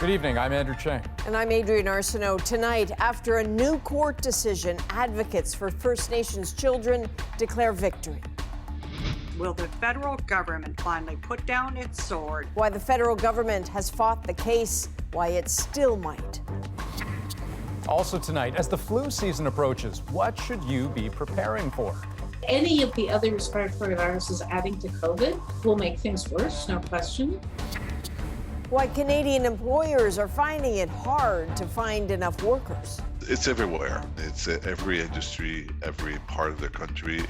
Good evening, I'm Andrew Chang. And I'm Adrienne Arsenault. Tonight, after a new court decision, advocates for First Nations children declare victory. Will the federal government finally put down its sword? Why the federal government has fought the case, why it still might. Also tonight, as the flu season approaches, what should you be preparing for? Any of the other respiratory viruses adding to COVID will make things worse, no question. Why Canadian employers are finding it hard to find enough workers. It's everywhere. It's every industry, every part of the country.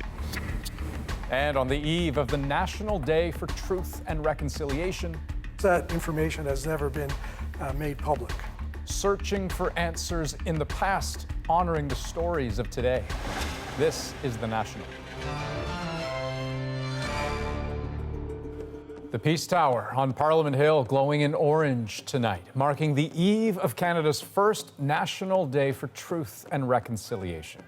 And on the eve of the National Day for Truth and Reconciliation, that information has never been made public. Searching for answers in the past, honoring the stories of today. This is The National. The Peace Tower on Parliament Hill glowing in orange tonight, marking the eve of Canada's first National Day for Truth and Reconciliation.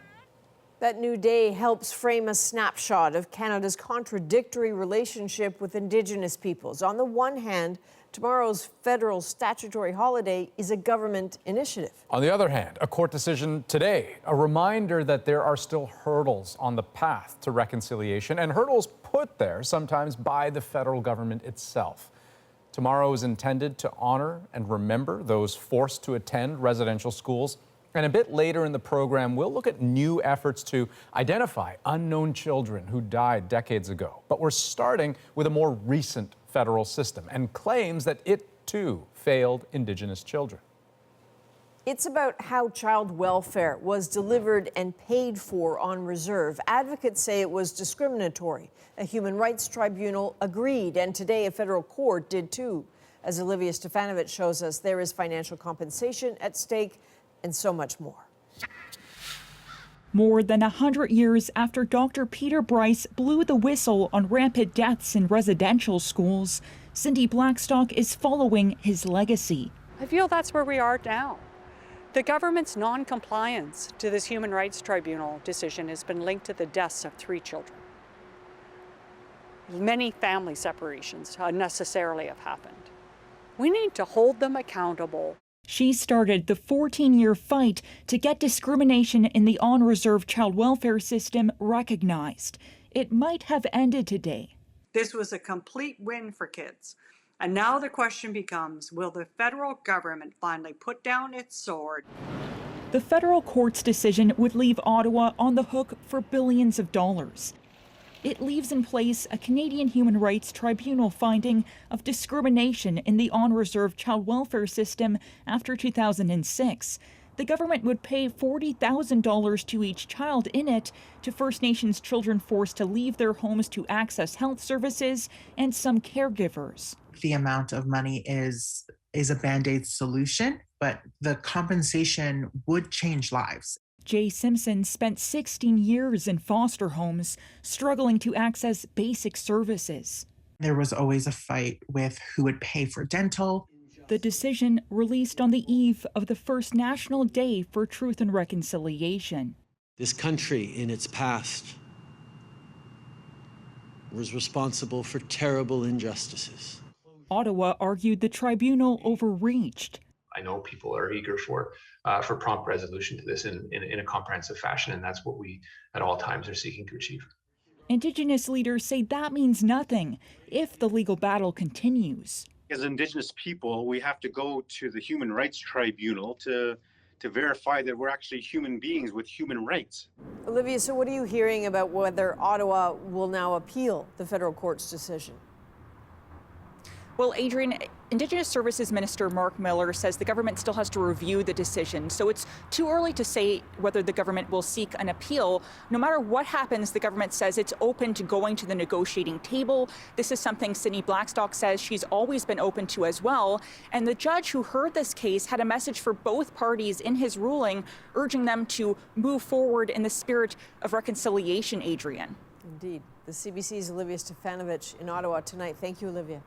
That new day helps frame a snapshot of Canada's contradictory relationship with Indigenous peoples. On the one hand, tomorrow's federal statutory holiday is a government initiative. On the other hand, a court decision today, a reminder that there are still hurdles on the path to reconciliation, and hurdles put there sometimes by the federal government itself. Tomorrow is intended to honor and remember those forced to attend residential schools. And a bit later in the program, we'll look at new efforts to identify unknown children who died decades ago. But we're starting with a more recent federal system and claims that it, too, failed Indigenous children. It's about how child welfare was delivered and paid for on reserve. Advocates say it was discriminatory. A human rights tribunal agreed, and today a federal court did too. As Olivia Stefanovic shows us, there is financial compensation at stake and so much more. More than 100 years after Dr. Peter Bryce blew the whistle on rampant deaths in residential schools, Cindy Blackstock is following his legacy. I feel that's where we are now. The government's non-compliance to this Human Rights Tribunal decision has been linked to the deaths of 3 children. Many family separations unnecessarily have happened. We need to hold them accountable. She started the 14-year fight to get discrimination in the on-reserve child welfare system recognized. It might have ended today. This was a complete win for kids. And now the question becomes, will the federal government finally put down its sword? The federal court's decision would leave Ottawa on the hook for billions of dollars. It leaves in place a Canadian Human Rights Tribunal finding of discrimination in the on-reserve child welfare system after 2006. The government would pay $40,000 to each child in it to First Nations children forced to leave their homes to access health services and some caregivers. The amount of money is a Band-Aid solution, but the compensation would change lives. Jay Simpson spent 16 years in foster homes, struggling to access basic services. There was always a fight with who would pay for dental. The decision released on the eve of the first National Day for Truth and Reconciliation. This country in its past was responsible for terrible injustices. Ottawa argued the tribunal overreached. I know people are eager for prompt resolution to this in a comprehensive fashion, and that's what we at all times are seeking to achieve. Indigenous leaders say that means nothing if the legal battle continues. As Indigenous people, we have to go to the Human Rights Tribunal to verify that we're actually human beings with human rights. Olivia, so what are you hearing about whether Ottawa will now appeal the federal court's decision? Well, Adrienne, Indigenous Services Minister Mark Miller says the government still has to review the decision, so it's too early to say whether the government will seek an appeal. No matter what happens, the government says it's open to going to the negotiating table. This is something Cindy Blackstock says she's always been open to as well. And the judge who heard this case had a message for both parties in his ruling, urging them to move forward in the spirit of reconciliation, Adrienne. Indeed. The CBC's Olivia Stefanovic in Ottawa tonight. Thank you, Olivia.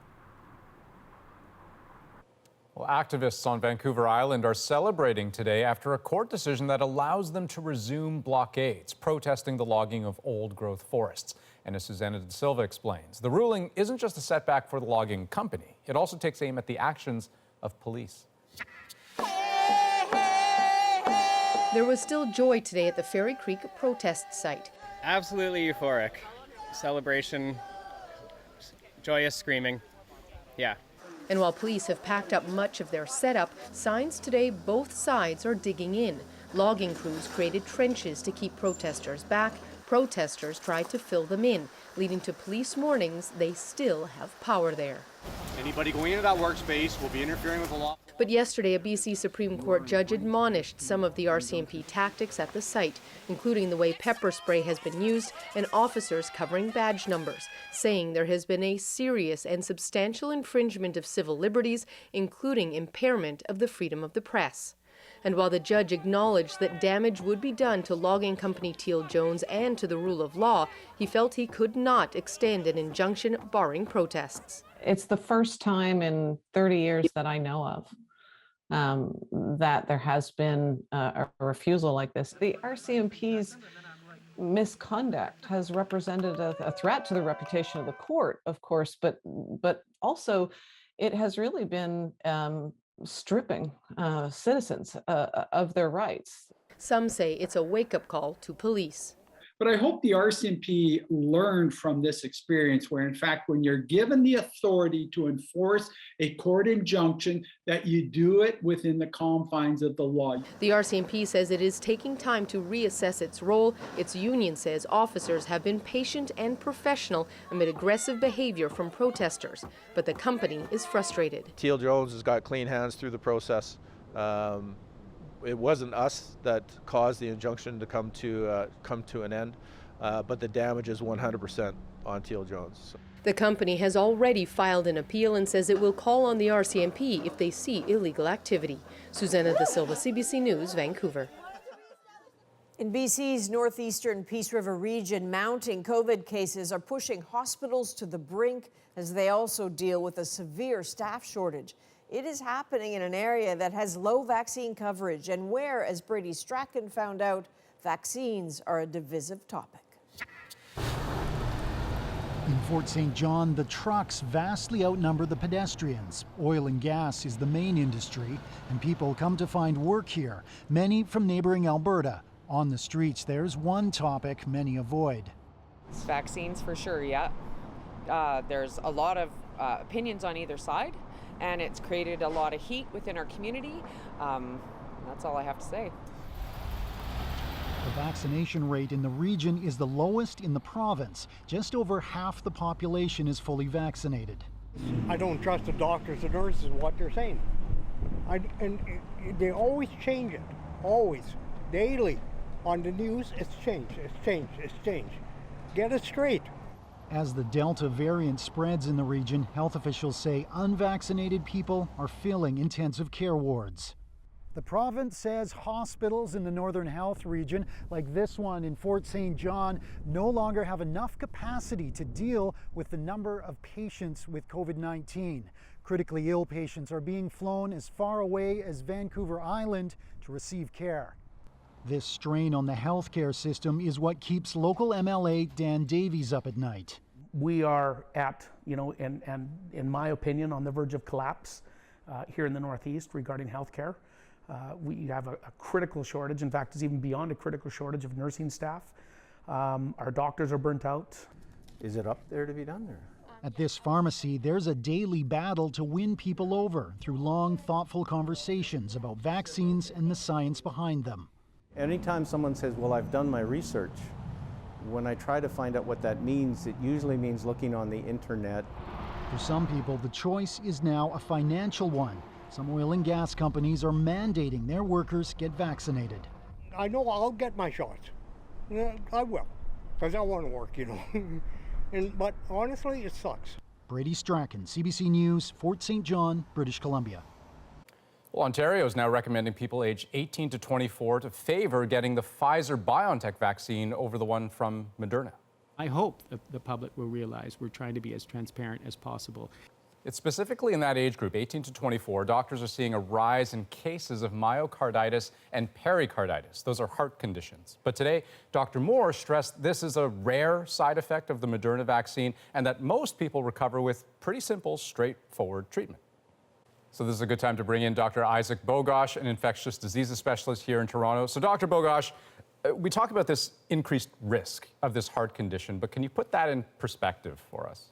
Well, activists on Vancouver Island are celebrating today after a court decision that allows them to resume blockades, protesting the logging of old-growth forests. And as Susanna De Silva explains, the ruling isn't just a setback for the logging company. It also takes aim at the actions of police. There was still joy today at the Ferry Creek protest site. Absolutely euphoric. Celebration, joyous screaming. Yeah. And while police have packed up much of their setup, signs today both sides are digging in. Logging crews created trenches to keep protesters back. Protesters tried to fill them in, leading to police warnings they still have power there. Anybody going into that workspace will be interfering with the law. But yesterday, a BC Supreme Court judge admonished some of the RCMP tactics at the site, including the way pepper spray has been used and officers covering badge numbers, saying there has been a serious and substantial infringement of civil liberties, including impairment of the freedom of the press. And while the judge acknowledged that damage would be done to logging company Teal Jones and to the rule of law, he felt he could not extend an injunction barring protests. It's the first time in 30 years that I know of that there has been a refusal like this. The RCMP's misconduct has represented a threat to the reputation of the court, of course, but also it has really been stripping citizens of their rights. Some say it's a wake-up call to police. But I hope the RCMP learned from this experience where, in fact, when you're given the authority to enforce a court injunction, that you do it within the confines of the law. The RCMP says it is taking time to reassess its role. Its union says officers have been patient and professional amid aggressive behavior from protesters, but the company is frustrated. Teal Jones has got clean hands through the process. It wasn't us that caused the injunction to come to an end, but the damage is 100% on Teal Jones. The company has already filed an appeal and says it will call on the RCMP if they see illegal activity. Susanna Da Silva, CBC News, Vancouver. In BC's northeastern Peace River region, mounting COVID cases are pushing hospitals to the brink as they also deal with a severe staff shortage. It is happening in an area that has low vaccine coverage and where, as Brady Strachan found out, vaccines are a divisive topic. In Fort St. John, the trucks vastly outnumber the pedestrians. Oil and gas is the main industry, and people come to find work here, many from neighboring Alberta. On the streets, there's one topic many avoid. Vaccines for sure, yeah. There's a lot of opinions on either side, and it's created a lot of heat within our community. That's all I have to say. The vaccination rate in the region is the lowest in the province. Just over half the population is fully vaccinated. I don't trust the doctors and nurses and what they're saying. And they always change it, always, daily. On the news, it's changed, it's changed, it's changed. Get it straight. As the Delta variant spreads in the region, health officials say unvaccinated people are filling intensive care wards. The province says hospitals in the Northern Health region, like this one in Fort St. John, no longer have enough capacity to deal with the number of patients with COVID-19. Critically ill patients are being flown as far away as Vancouver Island to receive care. This strain on the healthcare system is what keeps local MLA Dan Davies up at night. We are at, and in my opinion, on the verge of collapse here in the Northeast regarding healthcare. We have a critical shortage. In fact, it's even beyond a critical shortage of nursing staff. Our doctors are burnt out. Is it up there to be done? Or? At this pharmacy, there's a daily battle to win people over through long, thoughtful conversations about vaccines and the science behind them. Anytime someone says, well, I've done my research, when I try to find out what that means, it usually means looking on the internet. For some people, the choice is now a financial one. Some oil and gas companies are mandating their workers get vaccinated. I know I'll get my shots. Yeah, I will, because I want to work, but honestly, it sucks. Brady Strachan, CBC News, Fort St. John, British Columbia. Well, Ontario is now recommending people aged 18 to 24 to favor getting the Pfizer-BioNTech vaccine over the one from Moderna. I hope the public will realize we're trying to be as transparent as possible. It's specifically in that age group, 18 to 24, doctors are seeing a rise in cases of myocarditis and pericarditis. Those are heart conditions. But today, Dr. Moore stressed this is a rare side effect of the Moderna vaccine and that most people recover with pretty simple, straightforward treatment. So this is a good time to bring in Dr. Isaac Bogosh, an infectious diseases specialist here in Toronto. So Dr. Bogosh, we talk about this increased risk of this heart condition, but can you put that in perspective for us?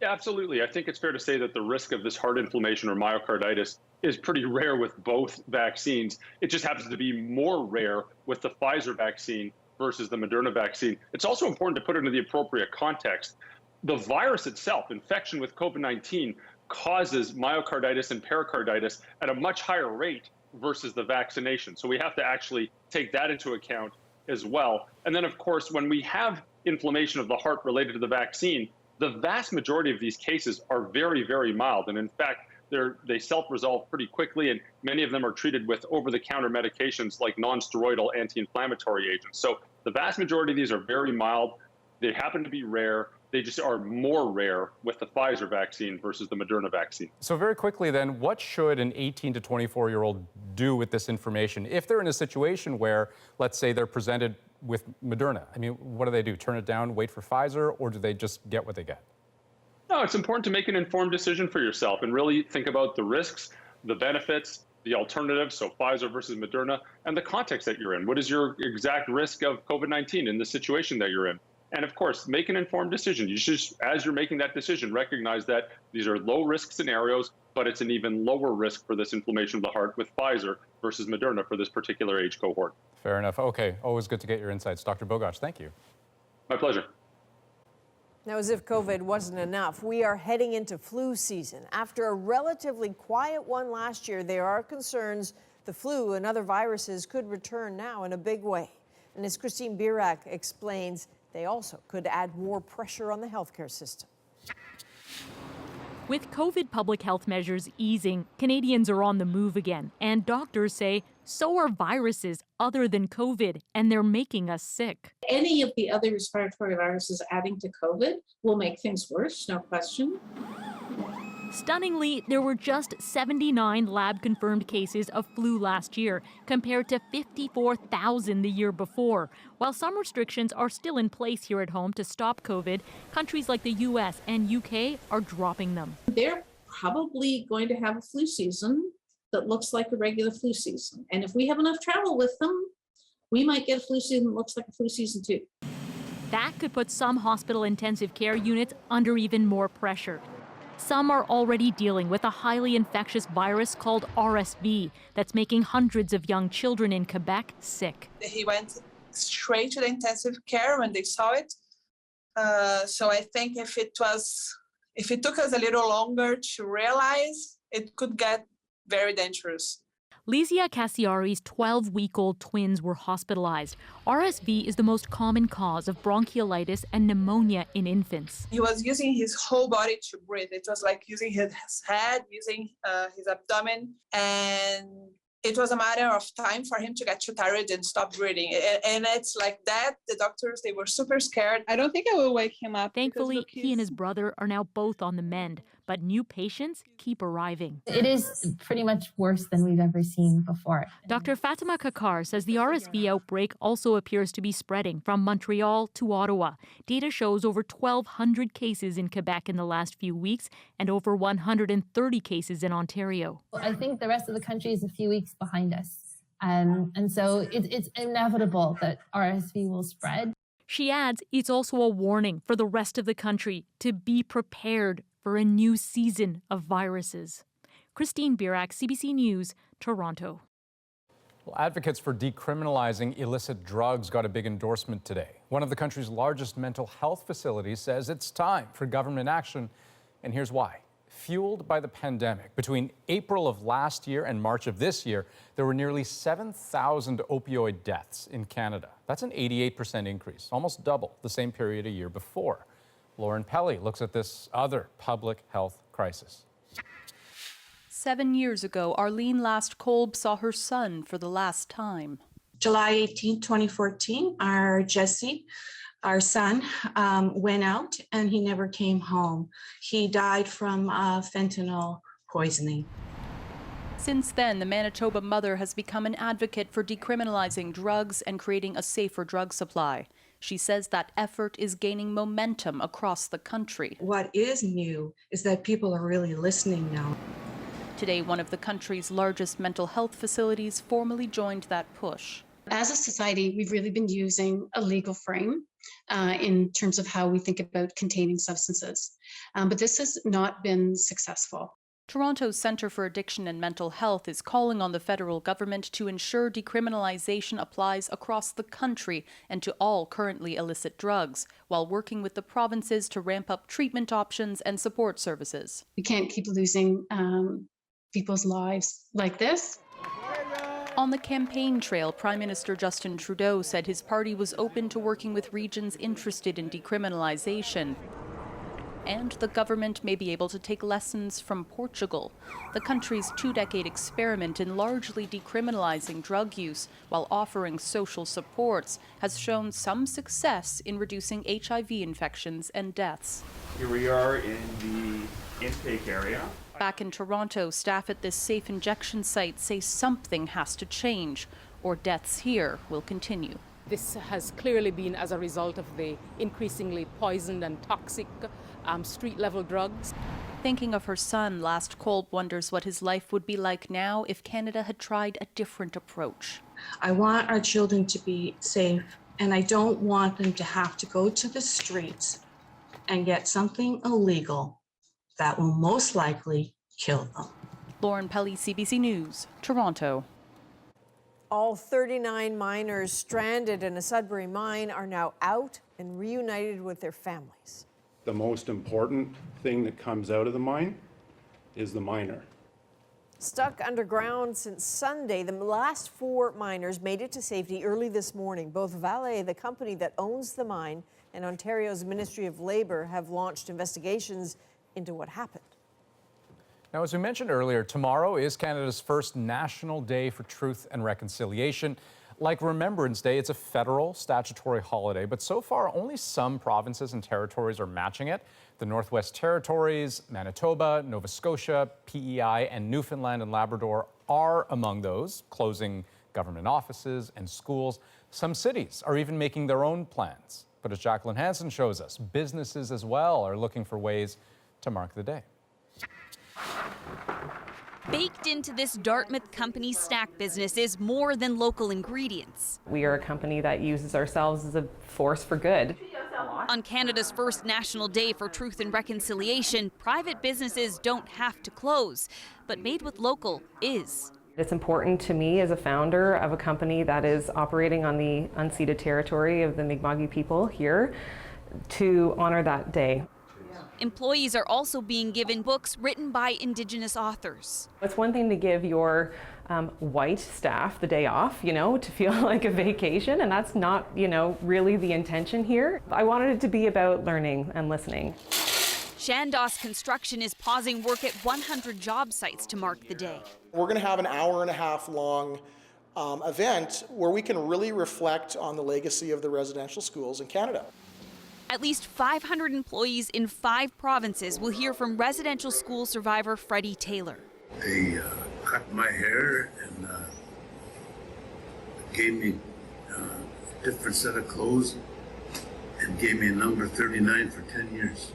Yeah, absolutely. I think it's fair to say that the risk of this heart inflammation or myocarditis is pretty rare with both vaccines. It just happens to be more rare with the Pfizer vaccine versus the Moderna vaccine. It's also important to put it into the appropriate context. The virus itself, infection with COVID-19, causes myocarditis and pericarditis at a much higher rate versus the vaccination. So we have to actually take that into account as well. And then, of course, when we have inflammation of the heart related to the vaccine, the vast majority of these cases are very, very mild. And in fact, they self-resolve pretty quickly, and many of them are treated with over-the-counter medications like non-steroidal anti-inflammatory agents. So the vast majority of these are very mild. They happen to be rare. They just are more rare with the Pfizer vaccine versus the Moderna vaccine. So very quickly then, what should an 18 to 24-year-old do with this information if they're in a situation where, let's say, they're presented with Moderna? I mean, what do? Turn it down, wait for Pfizer, or do they just get what they get? No, it's important to make an informed decision for yourself and really think about the risks, the benefits, the alternatives, so Pfizer versus Moderna, and the context that you're in. What is your exact risk of COVID-19 in the situation that you're in? And of course, make an informed decision. You should, as you're making that decision, recognize that these are low-risk scenarios, but it's an even lower risk for this inflammation of the heart with Pfizer versus Moderna for this particular age cohort. Fair enough. Okay, always good to get your insights. Dr. Bogosh, thank you. My pleasure. Now, as if COVID wasn't enough, we are heading into flu season. After a relatively quiet one last year, there are concerns the flu and other viruses could return now in a big way. And as Christine Birak explains, they also could add more pressure on the healthcare system. With COVID public health measures easing, Canadians are on the move again. And doctors say so are viruses other than COVID, and they're making us sick. Any of the other respiratory viruses adding to COVID will make things worse, no question. Stunningly, there were just 79 lab-confirmed cases of flu last year, compared to 54,000 the year before. While some restrictions are still in place here at home to stop COVID, countries like the US and UK are dropping them. They're probably going to have a flu season that looks like a regular flu season. And if we have enough travel with them, we might get a flu season that looks like a flu season too. That could put some hospital intensive care units under even more pressure. Some are already dealing with a highly infectious virus called RSV that's making hundreds of young children in Quebec sick. He went straight to the intensive care when they saw it. So I think if it took us a little longer to realize, it could get very dangerous. Lizia Cassiari's 12-week-old twins were hospitalized. RSV is the most common cause of bronchiolitis and pneumonia in infants. He was using his whole body to breathe. It was like using his head, using his abdomen, and it was a matter of time for him to get too tired and stop breathing. And it's like that. The doctors, they were super scared. I don't think I will wake him up. Thankfully, he and his brother are now both on the mend, but new patients keep arriving. It is pretty much worse than we've ever seen before. Dr. Fatima Kakar says the RSV outbreak also appears to be spreading from Montreal to Ottawa. Data shows over 1,200 cases in Quebec in the last few weeks and over 130 cases in Ontario. I think the rest of the country is a few weeks behind us. And so it's inevitable that RSV will spread. She adds it's also a warning for the rest of the country to be prepared for a new season of viruses. Christine Birak, CBC News, Toronto. Well, advocates for decriminalizing illicit drugs got a big endorsement today. One of the country's largest mental health facilities says it's time for government action, and here's why. Fueled by the pandemic, between April of last year and March of this year, there were nearly 7,000 opioid deaths in Canada. That's an 88% increase, almost double the same period a year before. Lauren Pelly looks at this other public health crisis. 7 years ago, Arlene Last Kolb saw her son for the last time. July 18, 2014, our son, went out and he never came home. He died from fentanyl poisoning. Since then, the Manitoba mother has become an advocate for decriminalizing drugs and creating a safer drug supply. She says that effort is gaining momentum across the country. What is new is that people are really listening now. Today, one of the country's largest mental health facilities formally joined that push. As a society, we've really been using a legal frame in terms of how we think about containing substances. But this has not been successful. Toronto's Centre for Addiction and Mental Health is calling on the federal government to ensure decriminalization applies across the country and to all currently illicit drugs, while working with the provinces to ramp up treatment options and support services. We can't keep losing people's lives like this. On the campaign trail, Prime Minister Justin Trudeau said his party was open to working with regions interested in decriminalization. And the government may be able to take lessons from Portugal, the country's 2-decade experiment in largely decriminalizing drug use while offering social supports has shown some success in reducing HIV infections and deaths. Here we are in the intake area. Back in Toronto, staff at this safe injection site say something has to change, or deaths here will continue. This has clearly been as a result of the increasingly poisoned and toxic street-level drugs. Thinking of her son, last Kolb wonders what his life would be like now if Canada had tried a different approach. I want our children to be safe, and I don't want them to have to go to the streets and get something illegal that will most likely kill them. Lauren Pelly, CBC News, Toronto. All 39 miners stranded in a Sudbury mine are now out and reunited with their families. The most important thing that comes out of the mine is the miner. Stuck underground since Sunday, the last 4 miners made it to safety early this morning. Both Vale, the company that owns the mine, and Ontario's Ministry of Labour have launched investigations into what happened. Now, as we mentioned earlier, tomorrow is Canada's first National Day for Truth and Reconciliation. Like Remembrance Day, it's a federal statutory holiday, but so far only some provinces and territories are matching it. The Northwest Territories, Manitoba, Nova Scotia, PEI, and Newfoundland and Labrador are among those, closing government offices and schools. Some cities are even making their own plans. But as Jacqueline Hansen shows us, businesses as well are looking for ways to mark the day. Baked into this Dartmouth company's snack business is more than local ingredients. We are a company that uses ourselves as a force for good. On Canada's first National Day for Truth and Reconciliation, private businesses don't have to close, but Made with Local is. It's important to me as a founder of a company that is operating on the unceded territory of the Mi'kmaq people here to honor that day. Employees are also being given books written by Indigenous authors. It's one thing to give your white staff the day off, to feel like a vacation, and that's not, really the intention here. I wanted it to be about learning and listening. Chandos Construction is pausing work at 100 job sites to mark the day. We're going to have an hour-and-a-half long event where we can really reflect on the legacy of the residential schools in Canada. At least 500 employees in 5 provinces will hear from residential school survivor Freddie Taylor. They cut my hair and gave me a different set of clothes and gave me a number 39 for 10 years.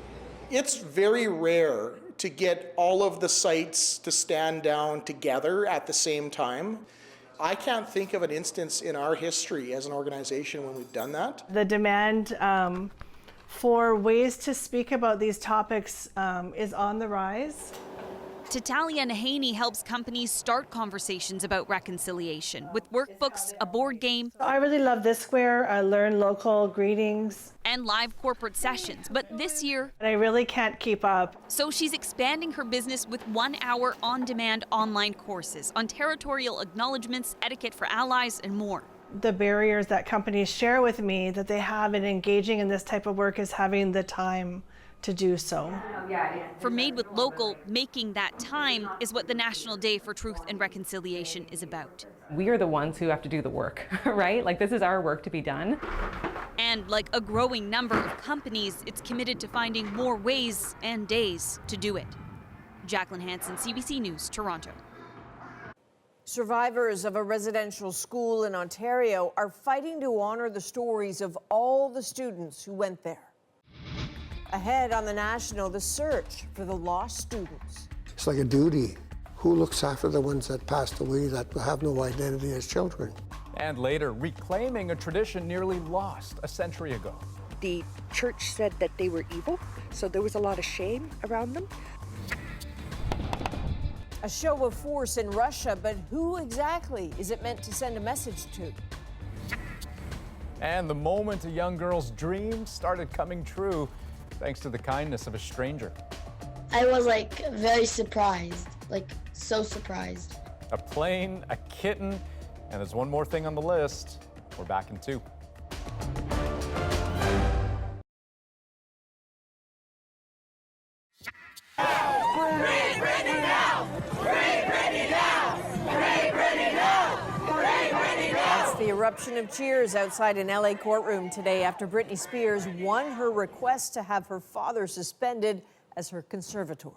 It's very rare to get all of the sites to stand down together at the same time. I can't think of an instance in our history as an organization when we've done that. The demand for ways to speak about these topics is on the rise. Tatalia Nahaney helps companies start conversations about reconciliation with workbooks, a board game. I really love this square. I learn local greetings. And live corporate sessions. But this year, I really can't keep up. So she's expanding her business with 1-hour on-demand online courses on territorial acknowledgements, etiquette for allies, and more. The barriers that companies share with me that they have in engaging in this type of work is having the time to do so. For Made with Local, making that time is what the National Day for Truth and Reconciliation is about. We are the ones who have to do the work, right? Like, this is our work to be done. And like a growing number of companies, it's committed to finding more ways and days to do it. Jacqueline Hansen, CBC News, Toronto. Survivors of a residential school in Ontario are fighting to honor the stories of all the students who went there. Ahead on the National, the search for the lost students. It's like a duty. who looks after the ones that passed away that have no identity as children? And later, reclaiming a tradition nearly lost a century ago. The church said that they were evil, so there was a lot of shame around them. A show of force in Russia, but who exactly is it meant to send a message to? And the moment a young girl's dreams started coming true, thanks to the kindness of a stranger. I was very surprised, so surprised. A plane, a kitten, and there's one more thing on the list. We're back in 2. That's the eruption of cheers outside an LA courtroom today after Britney Spears won her request to have her father suspended as her conservator.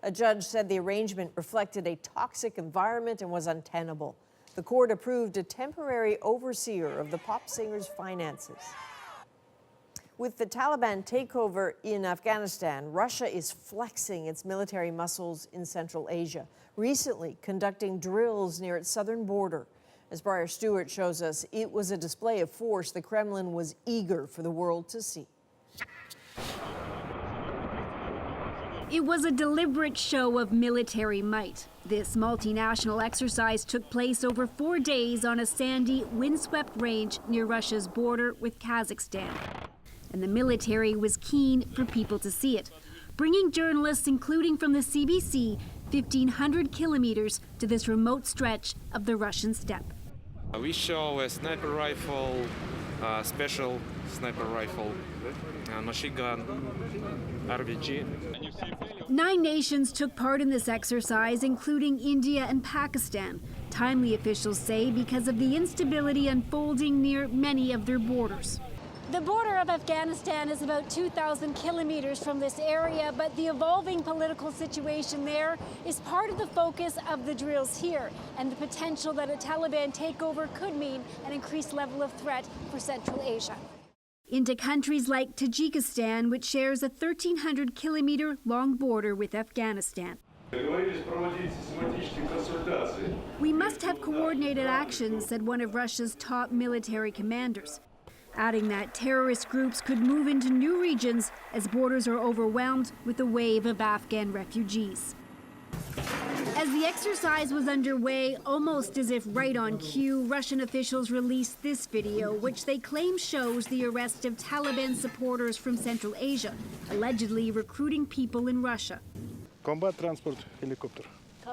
A judge said the arrangement reflected a toxic environment and was untenable. The court approved a temporary overseer of the pop singer's finances. With the Taliban takeover in Afghanistan, Russia is flexing its military muscles in Central Asia, recently conducting drills near its southern border. As Briar Stewart shows us, it was a display of force the Kremlin was eager for the world to see. It was a deliberate show of military might. This multinational exercise took place over 4 days on a sandy, windswept range near Russia's border with Kazakhstan. And the military was keen for people to see it, bringing journalists, including from the CBC, 1,500 kilometers to this remote stretch of the Russian steppe. We show a sniper rifle, special sniper rifle, machine gun, RPG. 9 nations took part in this exercise, including India and Pakistan. Timely, officials say, because of the instability unfolding near many of their borders. The border of Afghanistan is about 2,000 kilometers from this area, but the evolving political situation there is part of the focus of the drills here, and the potential that a Taliban takeover could mean an increased level of threat for Central Asia. Into countries like Tajikistan, which shares a 1,300-kilometer long border with Afghanistan. We must have coordinated action, said one of Russia's top military commanders, adding that terrorist groups could move into new regions as borders are overwhelmed with a wave of Afghan refugees. As the exercise was underway, almost as if right on cue, Russian officials released this video, which they claim shows the arrest of Taliban supporters from Central Asia, allegedly recruiting people in Russia. Combat transport helicopter.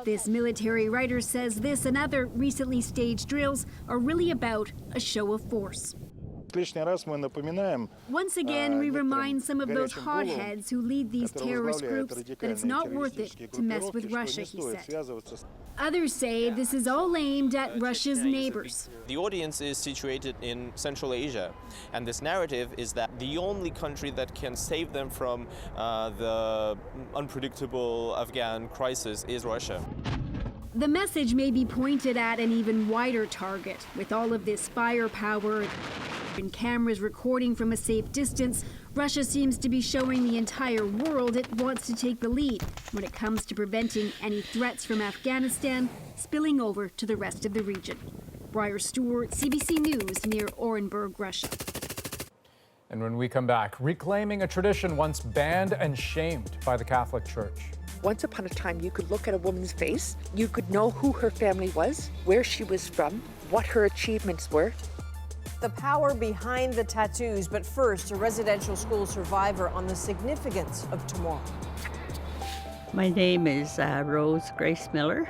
This military writer says this and other recently staged drills are really about a show of force. Once again, we remind some of those hotheads who lead these terrorist groups that it's not worth it to mess with Russia, he said. Others say this is all aimed at Russia's neighbors. The audience is situated in Central Asia, and this narrative is that the only country that can save them from the unpredictable Afghan crisis is Russia. The message may be pointed at an even wider target. With all of this firepower and cameras recording from a safe distance, Russia seems to be showing the entire world it wants to take the lead when it comes to preventing any threats from Afghanistan spilling over to the rest of the region. Briar Stewart, CBC News, near Orenburg, Russia. And when we come back, reclaiming a tradition once banned and shamed by the Catholic Church. Once upon a time, you could look at a woman's face, you could know who her family was, where she was from, what her achievements were. The power behind the tattoos, but first, a residential school survivor on the significance of tomorrow. My name is Rose Grace Miller.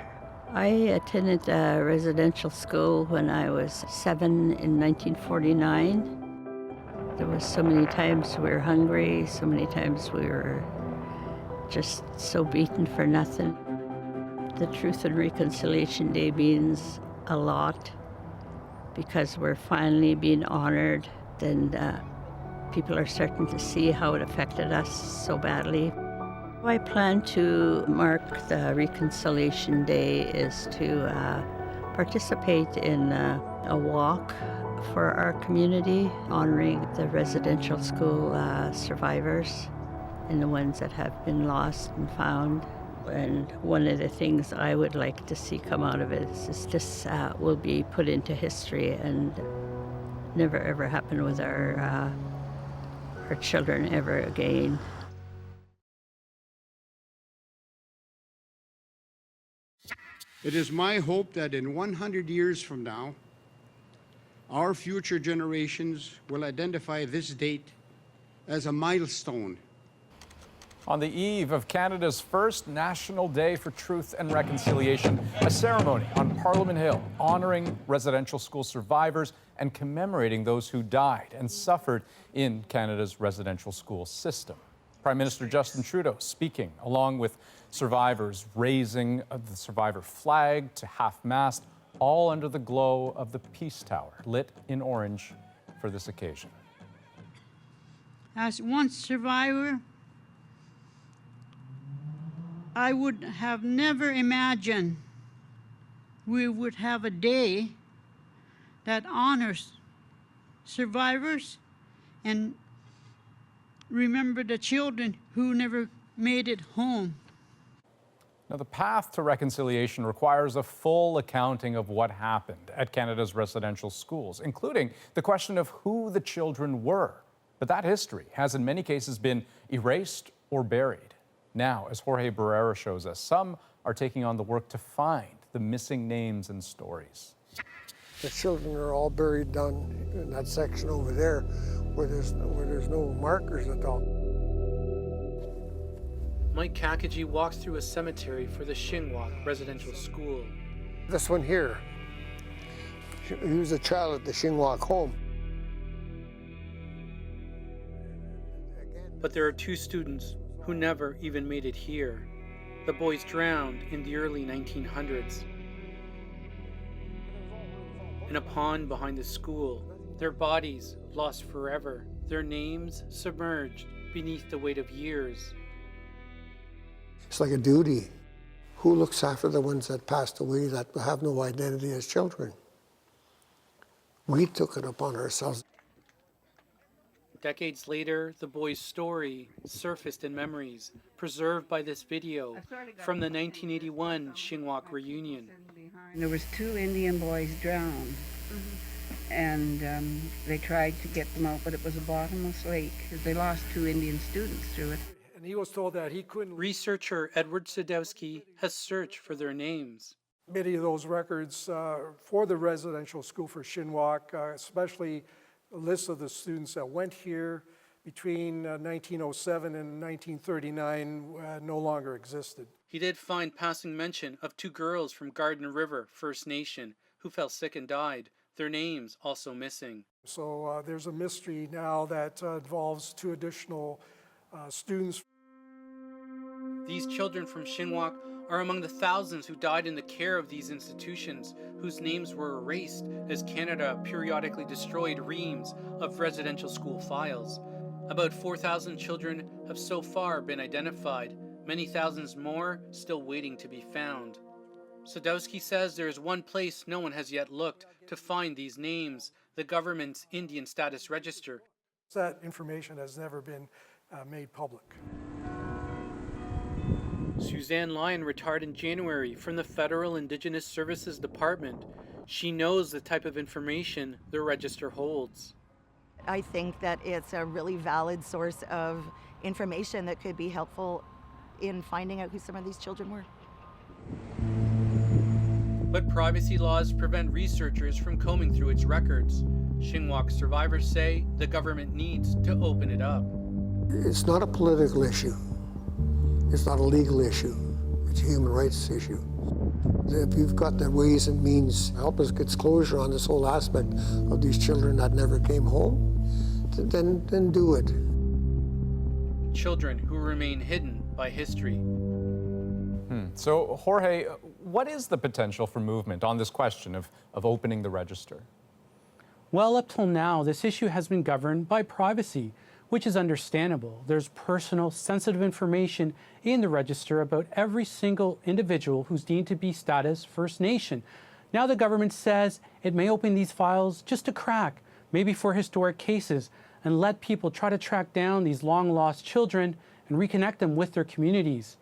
I attended a residential school when I was 7 in 1949. There was so many times we were hungry, so many times we were just so beaten for nothing. The Truth and Reconciliation Day means a lot because we're finally being honored, and people are starting to see how it affected us so badly. I plan to mark the Reconciliation Day is to participate in a walk for our community, honoring the residential school survivors and the ones that have been lost and found, And one of the things I would like to see come out of it is this will be put into history and never ever happen with our children ever again. It is my hope that in 100 years from now, our future generations will identify this date as a milestone. On the eve of Canada's first National Day for Truth and Reconciliation, a ceremony on Parliament Hill honoring residential school survivors and commemorating those who died and suffered in Canada's residential school system. Prime Minister Justin Trudeau speaking, along with survivors raising the survivor flag to half-mast, all under the glow of the Peace Tower, lit in orange for this occasion. As once survivor, I would have never imagined we would have a day that honors survivors and remember the children who never made it home. Now, the path to reconciliation requires a full accounting of what happened at Canada's residential schools, including the question of who the children were. But that history has in many cases been erased or buried. Now, as Jorge Barrera shows us, some are taking on the work to find the missing names and stories. The children are all buried down in that section over there where there's no markers at all. Mike Kakaji walks through a cemetery for the Shinwak residential school. This one here, he was a child at the Shinwak home. But there are two students who never even made it here. The boys drowned in the early 1900s. In a pond behind the school, their bodies lost forever, their names submerged beneath the weight of years. It's like a duty. Who looks after the ones that passed away that have no identity as children? We took it upon ourselves. Decades later, the boys' story surfaced in memories, preserved by this video from the 1981 Shinwak reunion. There was 2 Indian boys drowned, and they tried to get them out, but it was a bottomless lake. They lost 2 Indian students through it. And he was told that he couldn't. Researcher Edward Sadowski has searched for their names. Many of those records for the residential school for Shinwak, especially a list of the students that went here between 1907 and 1939 no longer existed. He did find passing mention of 2 girls from Garden River First Nation who fell sick and died, their names also missing. So there's a mystery now that involves 2 additional students. These children from Shinwak are among the thousands who died in the care of these institutions, whose names were erased as Canada periodically destroyed reams of residential school files. About 4,000 children have so far been identified, many thousands more still waiting to be found. Sadowski says there is one place no one has yet looked to find these names, the government's Indian Status Register. That information has never been made public. Suzanne Lyon retired in January from the Federal Indigenous Services Department. She knows the type of information the register holds. I think that it's a really valid source of information that could be helpful in finding out who some of these children were. But privacy laws prevent researchers from combing through its records. Shinwak survivors say the government needs to open it up. It's not a political issue. It's not a legal issue. It's a human rights issue. If you've got the ways and means to help us get closure on this whole aspect of these children that never came home, then do it. Children who remain hidden by history. So, Jorge, what is the potential for movement on this question of opening the register? Well, up till now, this issue has been governed by privacy, which is understandable. There's personal, sensitive information in the register about every single individual who's deemed to be status First Nation. Now the government says it may open these files just a crack, maybe for historic cases, and let people try to track down these long-lost children and reconnect them with their communities.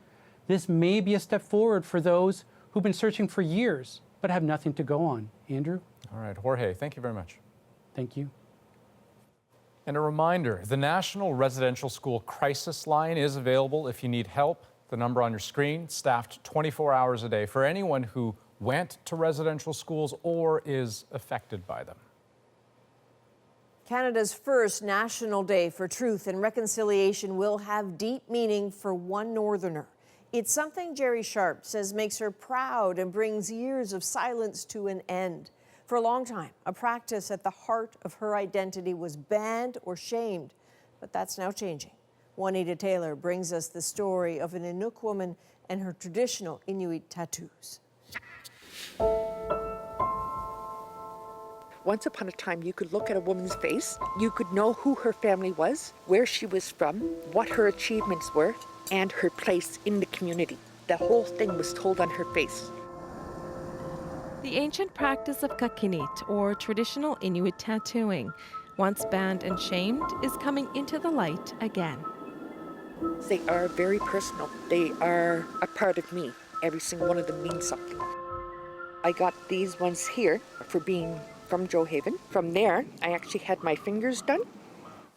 This may be a step forward for those who've been searching for years but have nothing to go on. Andrew? All right, Jorge, thank you very much. Thank you. And a reminder, the National Residential School Crisis Line is available if you need help. The number on your screen, staffed 24 hours a day for anyone who went to residential schools or is affected by them. Canada's first National Day for Truth and Reconciliation will have deep meaning for one Northerner. It's something Jerry Sharp says makes her proud and brings years of silence to an end. For a long time, a practice at the heart of her identity was banned or shamed, but that's now changing. Juanita Taylor brings us the story of an Inuk woman and her traditional Inuit tattoos. Once upon a time, you could look at a woman's face, you could know who her family was, where she was from, what her achievements were, and her place in the community. The whole thing was told on her face. The ancient practice of kakinit, or traditional Inuit tattooing, once banned and shamed, is coming into the light again. They are very personal. They are a part of me. Every single one of them means something. I got these ones here for being from Joe Haven. From there, I actually had my fingers done.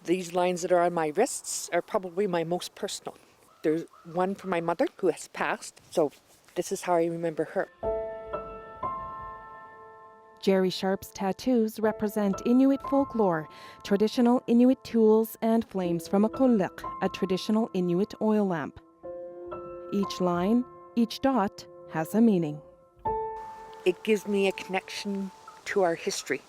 These lines that are on my wrists are probably my most personal. There's one for my mother who has passed, so this is how I remember her. Jerry Sharp's tattoos represent Inuit folklore, traditional Inuit tools, and flames from a kolek, a traditional Inuit oil lamp. Each line, each dot, has a meaning. It gives me a connection to our history.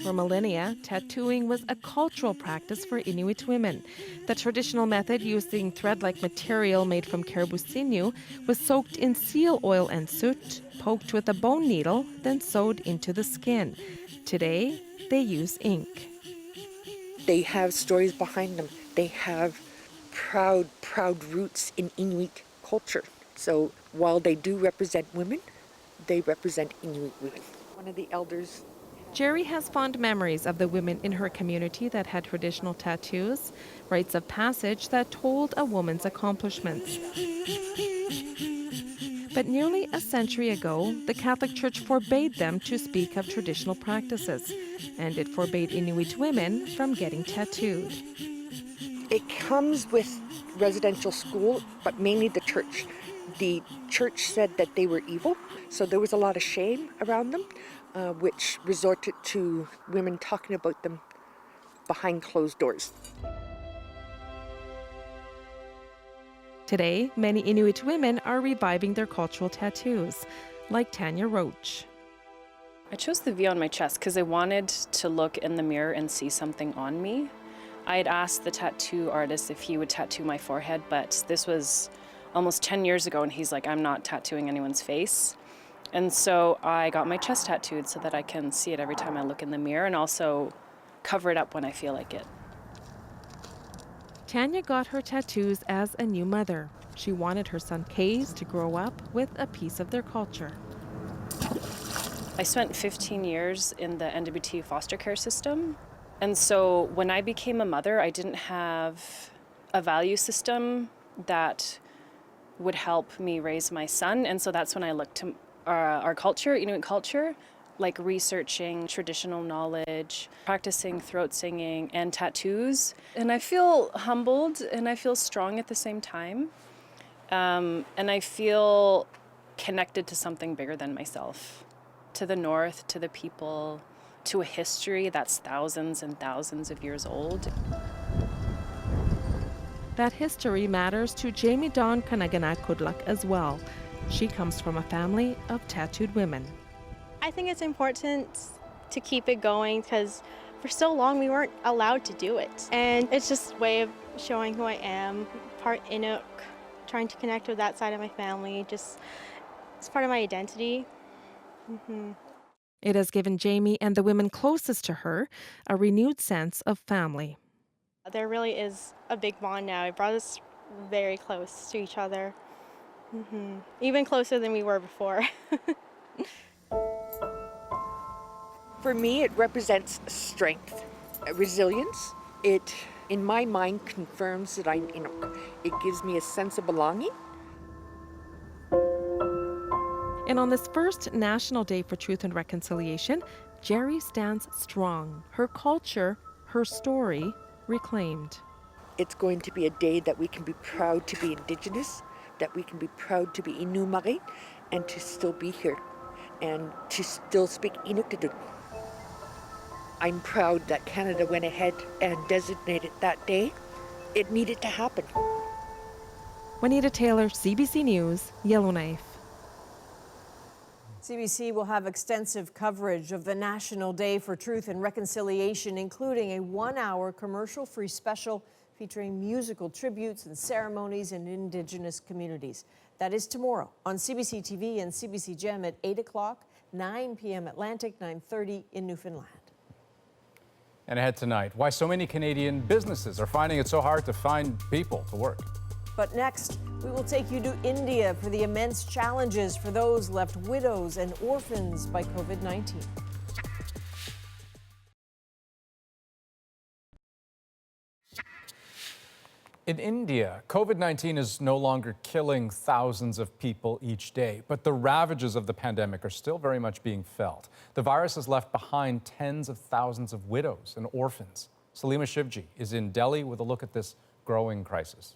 For millennia, tattooing was a cultural practice for Inuit women. The traditional method, using thread-like material made from caribou sinew, was soaked in seal oil and soot, poked with a bone needle, then sewed into the skin. Today, they use ink. They have stories behind them. They have proud roots in Inuit culture. So while they do represent women, they represent Inuit women. One of the elders. Jerry has fond memories of the women in her community that had traditional tattoos, rites of passage that told a woman's accomplishments. But nearly a century ago, the Catholic Church forbade them to speak of traditional practices, and it forbade Inuit women from getting tattooed. It comes with residential school, but mainly the church. The church said that they were evil, so there was a lot of shame around them, which resorted to women talking about them behind closed doors. Today, many Inuit women are reviving their cultural tattoos, like Tanya Roach. I chose the V on my chest because I wanted to look in the mirror and see something on me. I had asked the tattoo artist if he would tattoo my forehead, but this was almost 10 years ago, and he's like, I'm not tattooing anyone's face. And so I got my chest tattooed so that I can see it every time I look in the mirror and also cover it up when I feel like it. Tanya got her tattoos as a new mother. She wanted her son Kays to grow up with a piece of their culture. I spent 15 years in the NWT foster care system. And so when I became a mother, I didn't have a value system that would help me raise my son. And so that's when I looked to our culture, Inuit culture, like researching traditional knowledge, practicing throat singing and tattoos. And I feel humbled and I feel strong at the same time. And I feel connected to something bigger than myself, to the north, to the people, to a history that's thousands and thousands of years old. That history matters to Jamie Dawn Kanaganak Kudluk as well. She comes from a family of tattooed women. I think it's important to keep it going because for so long we weren't allowed to do it. And it's just a way of showing who I am, part Inuk, trying to connect with that side of my family. Just, it's part of my identity. Mm-hmm. It has given Jamie and the women closest to her a renewed sense of family. There really is a big bond now. It brought us very close to each other. Mm-hmm. Even closer than we were before. For me, it represents strength, resilience. It in my mind, confirms that I'm Inuk. It gives me a sense of belonging. And on this first National Day for Truth and Reconciliation, Jerry stands strong. Her culture, her story, reclaimed. It's going to be a day that we can be proud to be Indigenous, that we can be proud to be Inuit, and to still be here, and to still speak Inuk. I'm proud that Canada went ahead and designated that day. It needed to happen. Juanita Taylor, CBC News, Yellowknife. CBC will have extensive coverage of the National Day for Truth and Reconciliation, including a 1-hour commercial-free special featuring musical tributes and ceremonies in Indigenous communities. That is tomorrow on CBC TV and CBC Gem at 8 o'clock, 9 p.m. Atlantic, 9:30 in Newfoundland. And ahead tonight, why so many Canadian businesses are finding it so hard to find people to work. But next, we will take you to India for the immense challenges for those left widows and orphans by COVID-19. In India, COVID-19 is no longer killing thousands of people each day, but the ravages of the pandemic are still very much being felt. The virus has left behind tens of thousands of widows and orphans. Salima Shivji is in Delhi with a look at this growing crisis.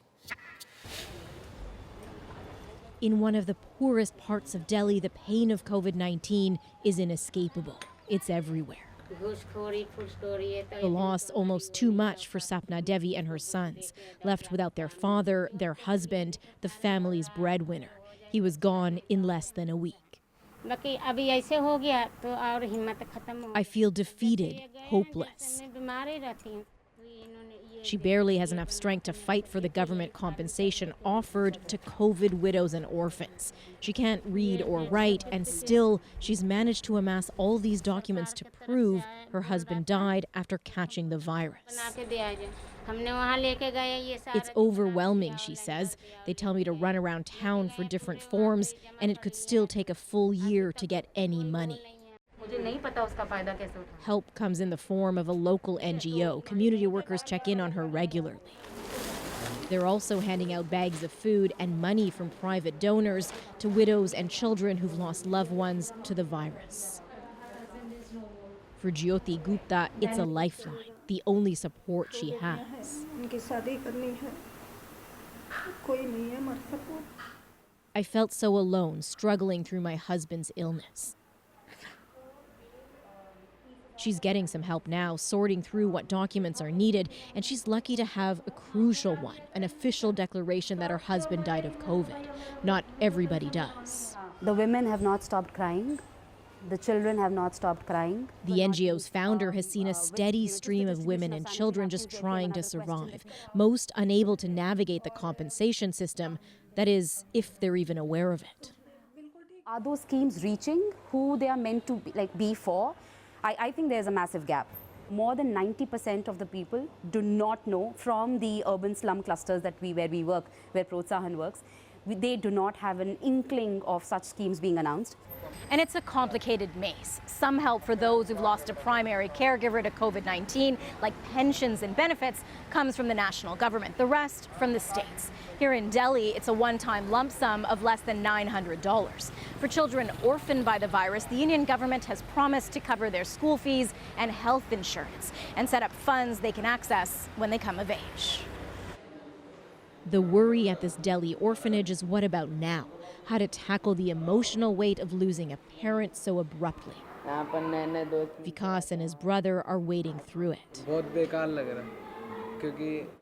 In one of the poorest parts of Delhi, the pain of COVID-19 is inescapable. It's everywhere. The loss almost too much for Sapna Devi and her sons, left without their father, their husband, the family's breadwinner. He was gone in less than a week. I feel defeated, hopeless. She barely has enough strength to fight for the government compensation offered to COVID widows and orphans. She can't read or write, and still she's managed to amass all these documents to prove her husband died after catching the virus. It's overwhelming, she says. They tell me to run around town for different forms, and it could still take a full year to get any money. Help comes in the form of a local NGO. Community workers check in on her regularly. They're also handing out bags of food and money from private donors to widows and children who've lost loved ones to the virus. For Jyoti Gupta, it's a lifeline, the only support she has. I felt so alone, struggling through my husband's illness. She's getting some help now, sorting through what documents are needed, and she's lucky to have a crucial one, an official declaration that her husband died of COVID. Not everybody does. The women have not stopped crying. The children have not stopped crying. The NGO's founder has seen a steady stream of women and children just trying to survive, most unable to navigate the compensation system, that is, if they're even aware of it. Are those schemes reaching who they are meant to be for? I think there's a massive gap. More than 90% of the people do not know from the urban slum clusters where we work, where Protsahan works. They do not have an inkling of such schemes being announced. And it's a complicated maze. Some help for those who've lost a primary caregiver to COVID-19, like pensions and benefits, comes from the national government. The rest from the states. Here in Delhi, it's a one-time lump sum of less than $900. For children orphaned by the virus, the Indian government has promised to cover their school fees and health insurance and set up funds they can access when they come of age. The worry at this Delhi orphanage is what about now? How to tackle the emotional weight of losing a parent so abruptly. Vikas and his brother are wading through it.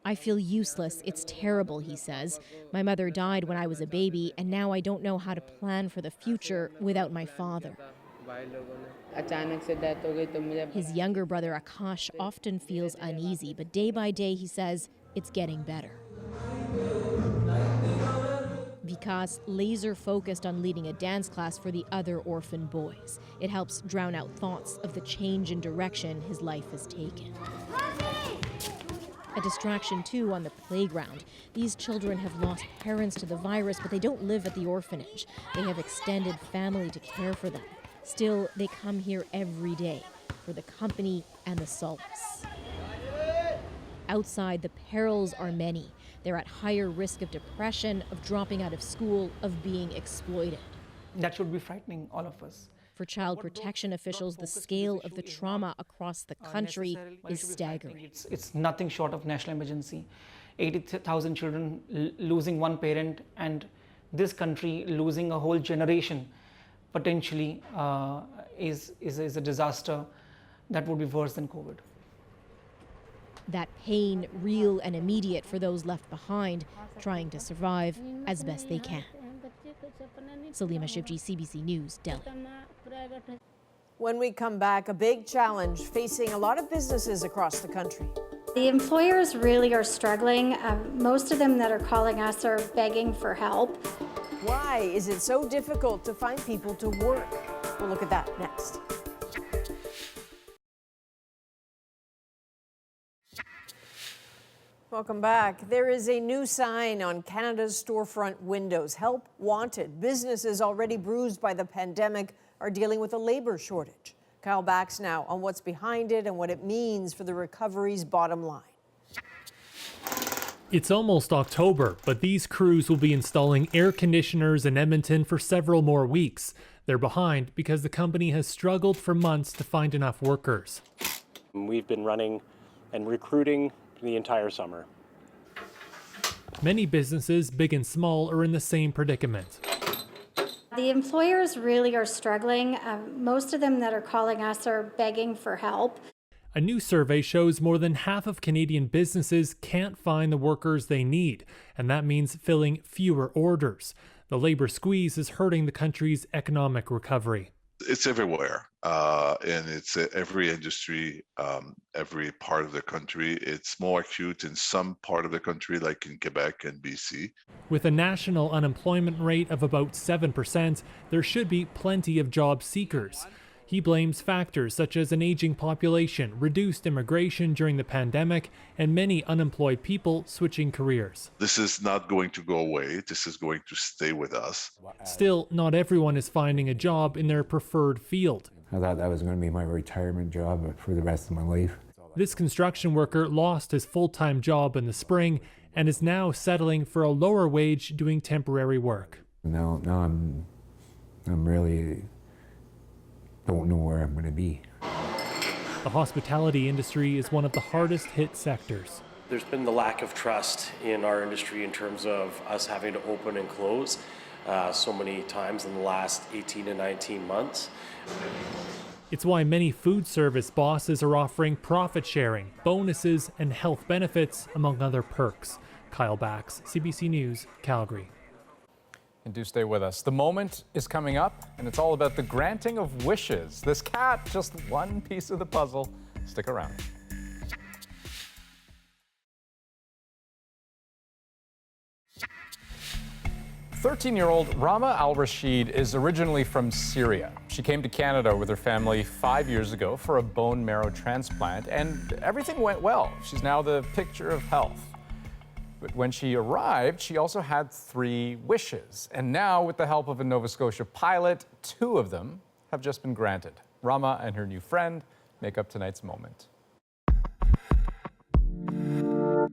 I feel useless. It's terrible, he says. My mother died when I was a baby, and now I don't know how to plan for the future without my father. His younger brother Akash often feels uneasy, but day by day, he says, it's getting better. Vikas laser focused on leading a dance class for the other orphan boys. It helps drown out thoughts of the change in direction his life has taken. A distraction, too, on the playground. These children have lost parents to the virus, but they don't live at the orphanage. They have extended family to care for them. Still, they come here every day for the company and the solace. Outside, the perils are many. They're at higher risk of depression, of dropping out of school, of being exploited. That should be frightening all of us. For child protection officials, the scale of the trauma across the country is staggering. It's nothing short of national emergency. 80,000 children losing one parent, and this country losing a whole generation potentially is a disaster that would be worse than COVID. That pain, real and immediate for those left behind, trying to survive as best they can. Salima Shivji, CBC News, Delhi. When we come back, a big challenge facing a lot of businesses across the country. The employers really are struggling. Most of them that are calling us are begging for help. Why is it so difficult to find people to work? We'll look at that next. Welcome back. There is a new sign on Canada's storefront windows. Help wanted. Businesses already bruised by the pandemic are dealing with a labor shortage. Kyle Bax now on what's behind it and what it means for the recovery's bottom line. It's almost October, but these crews will be installing air conditioners in Edmonton for several more weeks. They're behind because the company has struggled for months to find enough workers. We've been running and recruiting the entire summer. Many businesses, big and small, are in the same predicament. The employers really are struggling. Most of them that are calling us are begging for help. A new survey shows more than half of Canadian businesses can't find the workers they need, and that means filling fewer orders. The labor squeeze is hurting the country's economic recovery. It's everywhere, and it's every industry, every part of the country. It's more acute in some part of the country, like in Quebec and BC. With a national unemployment rate of about 7%, there should be plenty of job seekers. He blames factors such as an aging population, reduced immigration during the pandemic, and many unemployed people switching careers. This is not going to go away. This is going to stay with us. Still, not everyone is finding a job in their preferred field. I thought that was going to be my retirement job for the rest of my life. This construction worker lost his full-time job in the spring and is now settling for a lower wage doing temporary work. Now I'm really don't know where I'm going to be. The hospitality industry is one of the hardest hit sectors. There's been the lack of trust in our industry in terms of us having to open and close so many times in the last 18 to 19 months. It's why many food service bosses are offering profit sharing, bonuses, and health benefits, among other perks. Kyle Bax, CBC News, Calgary. And do stay with us. The moment is coming up, and it's all about the granting of wishes. This cat, just one piece of the puzzle. Stick around. "13-year-old Rama al-Rashid is originally from Syria. She came to Canada with her family 5 years ago for a bone marrow transplant, and everything went well. She's now the picture of health. But when she arrived, she also had 3 wishes. And now, with the help of a Nova Scotia pilot, 2 of them have just been granted. Rama and her new friend make up tonight's moment.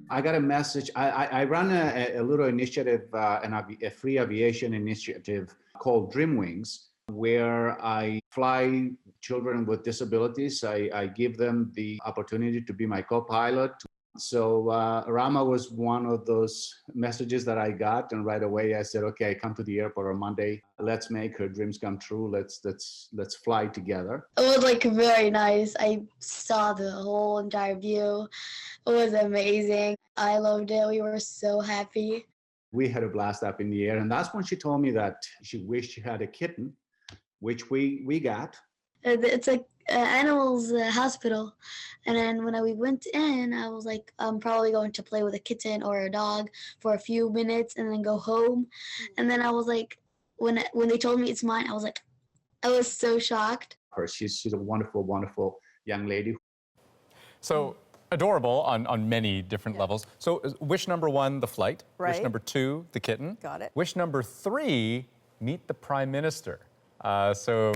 I got a message. I run a little initiative, a free aviation initiative called Dream Wings, where I fly children with disabilities. I give them the opportunity to be my co-pilot. So Rama was one of those messages that I got, and right away I said, okay, come to the airport on Monday. Let's make her dreams come true. Let's fly together. It was like very nice. I saw the whole entire view. It was amazing. I loved it. We were so happy. We had a blast up in the air, and that's when she told me that she wished she had a kitten, which we got. It's like animals hospital, and then when we went in, I was like, I'm probably going to play with a kitten or a dog for a few minutes and then go home. And then I was like, when they told me it's mine, I was so shocked. She's a wonderful, wonderful young lady. So adorable on many different levels. So wish number 1, the flight. Right. Wish number 2, the kitten. Got it. Wish number 3, meet the Prime Minister. So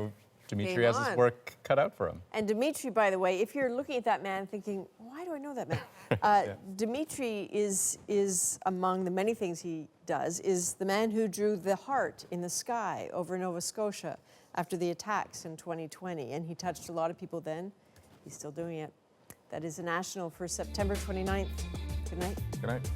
Dimitri Game has his on. work cut out for him. And Dimitri, by the way, if you're looking at that man thinking, why do I know that man? Dimitri is among the many things he does, is the man who drew the heart in the sky over Nova Scotia after the attacks in 2020. And he touched a lot of people then. He's still doing it. That is a national for September 29th. Good night. Good night.